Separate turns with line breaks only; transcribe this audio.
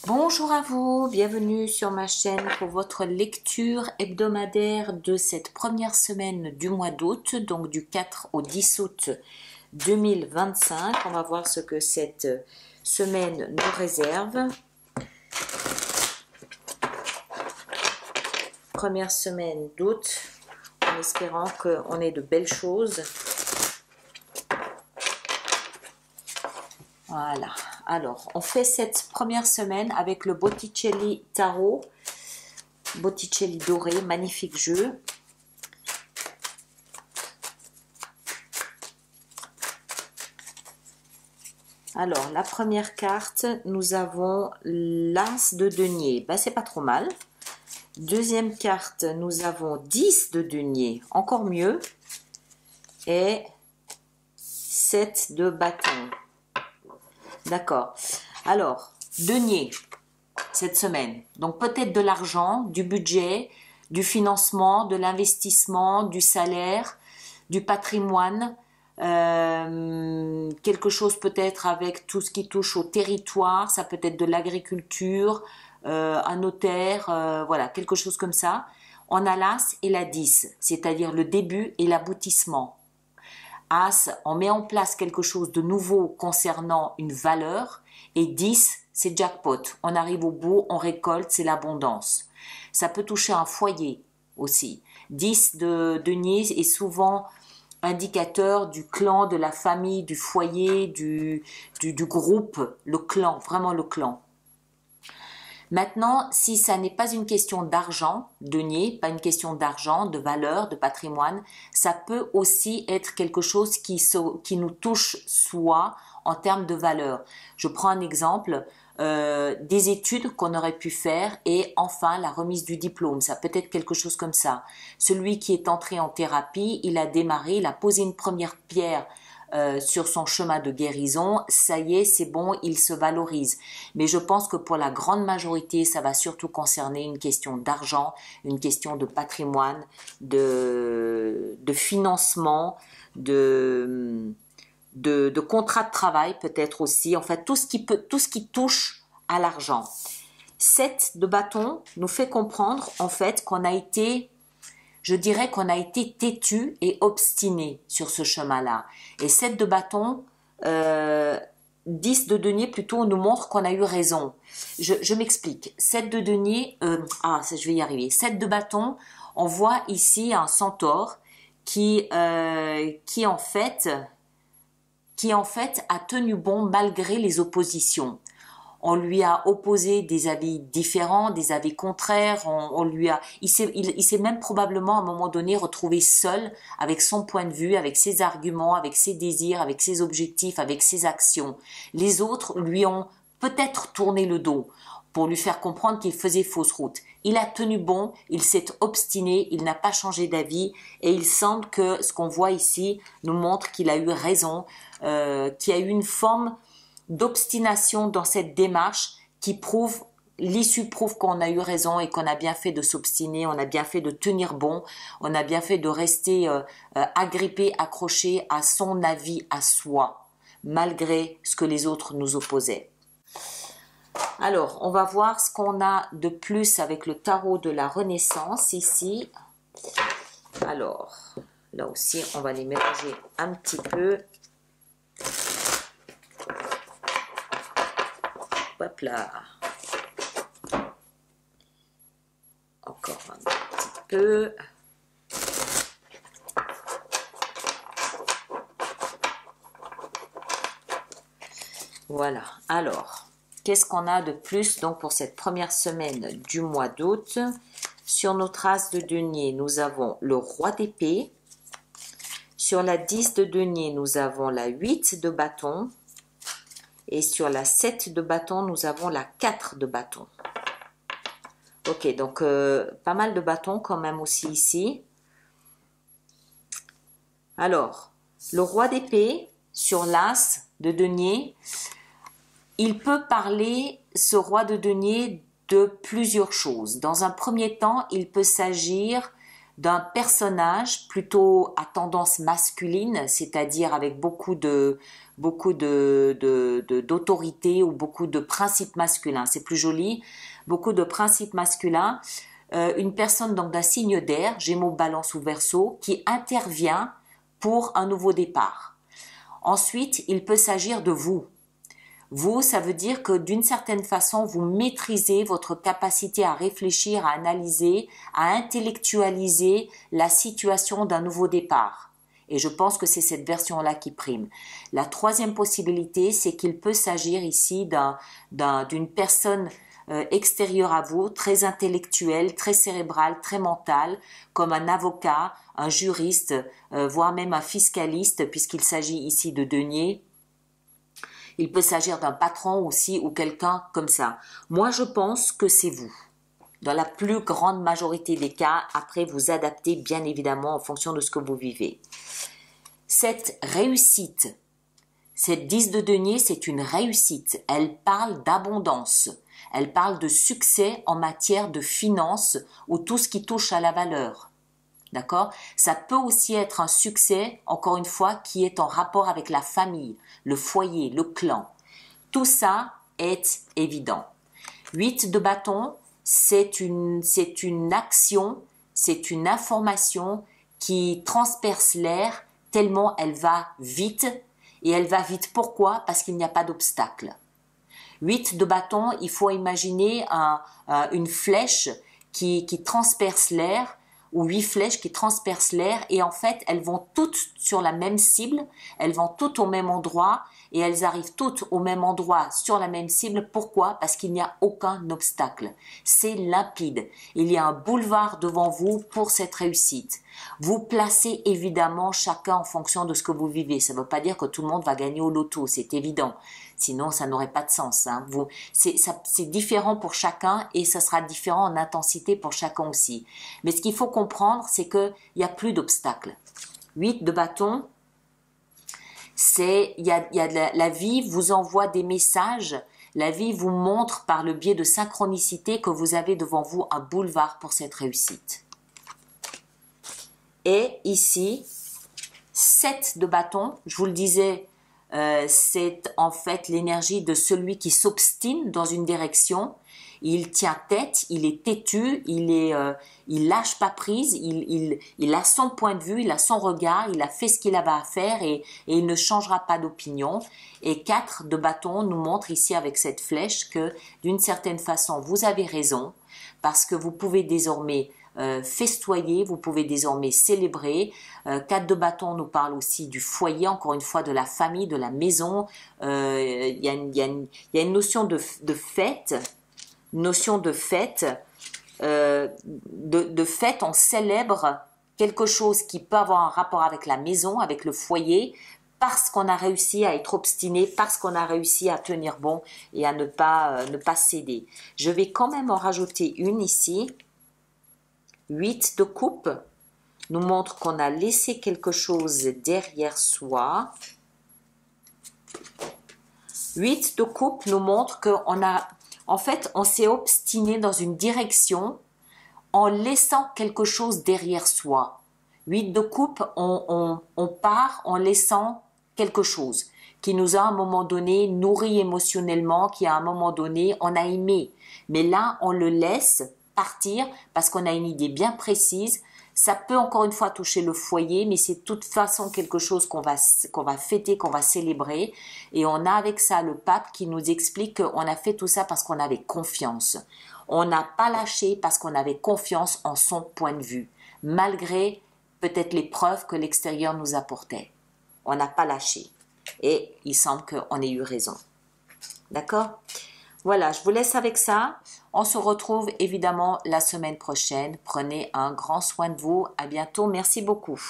Bonjour à vous, bienvenue sur ma chaîne pour votre lecture hebdomadaire de cette première semaine du mois d'août, donc du 4 au 10 août 2025. On va voir ce que cette semaine nous réserve. Première semaine d'août, en espérant qu'on ait de belles choses. Voilà, alors on fait cette première semaine avec le Botticelli Tarot, Botticelli doré, magnifique jeu. Alors la première carte, nous avons l'As de denier, ben, c'est pas trop mal. Deuxième carte, nous avons 10 de denier, encore mieux. Et 7 de bâton. D'accord. Alors, denier, cette semaine. Donc, peut-être de l'argent, du budget, du financement, de l'investissement, du salaire, du patrimoine. Quelque chose peut-être avec tout ce qui touche au territoire. Ça peut être de l'agriculture, un notaire, voilà, quelque chose comme ça. On a l'As et la 10, c'est-à-dire le début et l'aboutissement. As, on met en place quelque chose de nouveau concernant une valeur. Et 10, c'est jackpot. On arrive au bout, on récolte, c'est l'abondance. Ça peut toucher un foyer aussi. 10 de denier est souvent indicateur du clan, de la famille, du foyer, du groupe, le clan, vraiment le clan. Maintenant, si ça n'est pas une question d'argent, denier, pas une question d'argent, de valeur, de patrimoine, ça peut aussi être quelque chose qui nous touche soi en termes de valeur. Je prends un exemple, des études qu'on aurait pu faire et enfin la remise du diplôme, ça peut être quelque chose comme ça. Celui qui est entré en thérapie, il a démarré, il a posé une première pierre sur son chemin de guérison, ça y est, c'est bon, il se valorise. Mais je pense que pour la grande majorité, ça va surtout concerner une question d'argent, une question de patrimoine, de financement, de contrat de travail peut-être aussi, en fait tout ce qui touche à l'argent. 7 de bâton nous fait comprendre en fait qu'on a été, je dirais qu'on a été têtu et obstiné sur ce chemin-là. Et 7 de bâton, 10 de denier plutôt nous montre qu'on a eu raison. Je m'explique. 7 de denier, je vais y arriver. 7 de bâton, on voit ici un centaure qui en fait a tenu bon malgré les oppositions. On lui a opposé des avis différents, des avis contraires. Il s'est même probablement à un moment donné retrouvé seul avec son point de vue, avec ses arguments, avec ses désirs, avec ses objectifs, avec ses actions. Les autres lui ont peut-être tourné le dos pour lui faire comprendre qu'il faisait fausse route. Il a tenu bon, il s'est obstiné, il n'a pas changé d'avis et il semble que ce qu'on voit ici nous montre qu'il a eu raison, qu'il y a eu une forme d'obstination dans cette démarche qui prouve, l'issue prouve qu'on a eu raison et qu'on a bien fait de s'obstiner, on a bien fait de tenir bon, on a bien fait de rester agrippé, accroché à son avis, à soi, malgré ce que les autres nous opposaient. Alors, on va voir ce qu'on a de plus avec le tarot de la Renaissance ici. Alors, là aussi, on va les mélanger un petit peu. Hop là. Encore un petit peu. Voilà. Alors, qu'est-ce qu'on a de plus donc pour cette première semaine du mois d'août? Sur notre as de denier, nous avons le roi d'épée. Sur la 10 de denier, nous avons la 8 de bâton. Et sur la 7 de bâton, nous avons la 4 de bâton. Ok, donc pas mal de bâtons quand même aussi ici. Alors, le roi d'épée sur l'as de denier, il peut parler, ce roi de denier, de plusieurs choses. Dans un premier temps, il peut s'agir d'un personnage plutôt à tendance masculine, c'est-à-dire avec d'autorité ou beaucoup de principes masculins. C'est plus joli, beaucoup de principes masculins. Une personne donc d'un signe d'air, Gémeaux, Balance ou Verseau, qui intervient pour un nouveau départ. Ensuite, il peut s'agir de vous. Vous, ça veut dire que d'une certaine façon, vous maîtrisez votre capacité à réfléchir, à analyser, à intellectualiser la situation d'un nouveau départ. Et je pense que c'est cette version-là qui prime. La troisième possibilité, c'est qu'il peut s'agir ici d'une personne extérieure à vous, très intellectuelle, très cérébrale, très mentale, comme un avocat, un juriste, voire même un fiscaliste, puisqu'il s'agit ici de denier. Il peut s'agir d'un patron aussi ou quelqu'un comme ça. Moi, je pense que c'est vous. Dans la plus grande majorité des cas, après, vous adaptez bien évidemment en fonction de ce que vous vivez. Cette réussite, cette 10 de denier, c'est une réussite. Elle parle d'abondance. Elle parle de succès en matière de finances ou tout ce qui touche à la valeur. D'accord? Ça peut aussi être un succès, encore une fois, qui est en rapport avec la famille, le foyer, le clan. Tout ça est évident. 8 de bâton, c'est une action, c'est une information qui transperce l'air tellement elle va vite. Et elle va vite, pourquoi? Parce qu'il n'y a pas d'obstacle. 8 de bâton, il faut imaginer une flèche qui transperce l'air, ou 8 flèches qui transpercent l'air, et en fait elles vont toutes sur la même cible, elles vont toutes au même endroit et elles arrivent toutes au même endroit sur la même cible. Pourquoi? Parce qu'il n'y a aucun obstacle. C'est limpide. Il y a un boulevard devant vous pour cette réussite. Vous placez évidemment chacun en fonction de ce que vous vivez. Ça ne veut pas dire que tout le monde va gagner au loto, c'est évident. Sinon, ça n'aurait pas de sens. Hein. C'est différent pour chacun et ça sera différent en intensité pour chacun aussi. Mais ce qu'il faut comprendre, c'est qu'il n'y a plus d'obstacles. 8 de bâton, la vie vous envoie des messages, la vie vous montre par le biais de synchronicité que vous avez devant vous un boulevard pour cette réussite. Et ici, 7 de bâton, je vous le disais, c'est en fait l'énergie de celui qui s'obstine dans une direction. Il tient tête, il est têtu, il lâche pas prise, il a son point de vue, il a son regard, il a fait ce qu'il avait à faire et il ne changera pas d'opinion. Et 4 de bâton nous montre ici avec cette flèche que d'une certaine façon vous avez raison parce que vous pouvez désormais festoyer, vous pouvez désormais célébrer. 4 de bâton nous parle aussi du foyer, encore une fois de la famille, de la maison. Il y a une notion de fête. Notion de fête, fête, on célèbre quelque chose qui peut avoir un rapport avec la maison, avec le foyer, parce qu'on a réussi à être obstiné, parce qu'on a réussi à tenir bon et à ne pas céder. Je vais quand même en rajouter une ici. 8 de coupe nous montre qu'on a laissé quelque chose derrière soi. 8 de coupe nous montre qu'on a... En fait, on s'est obstiné dans une direction en laissant quelque chose derrière soi. 8 de coupe, on part en laissant quelque chose qui nous a à un moment donné nourri émotionnellement, qui à un moment donné on a aimé. Mais là, on le laisse partir parce qu'on a une idée bien précise. Ça peut encore une fois toucher le foyer, mais c'est de toute façon quelque chose qu'on va fêter, qu'on va célébrer. Et on a avec ça le pape qui nous explique qu'on a fait tout ça parce qu'on avait confiance. On n'a pas lâché parce qu'on avait confiance en son point de vue, malgré peut-être les preuves que l'extérieur nous apportait. On n'a pas lâché. Et il semble qu'on ait eu raison. D'accord ? Voilà, je vous laisse avec ça. On se retrouve évidemment la semaine prochaine. Prenez un grand soin de vous. À bientôt. Merci beaucoup.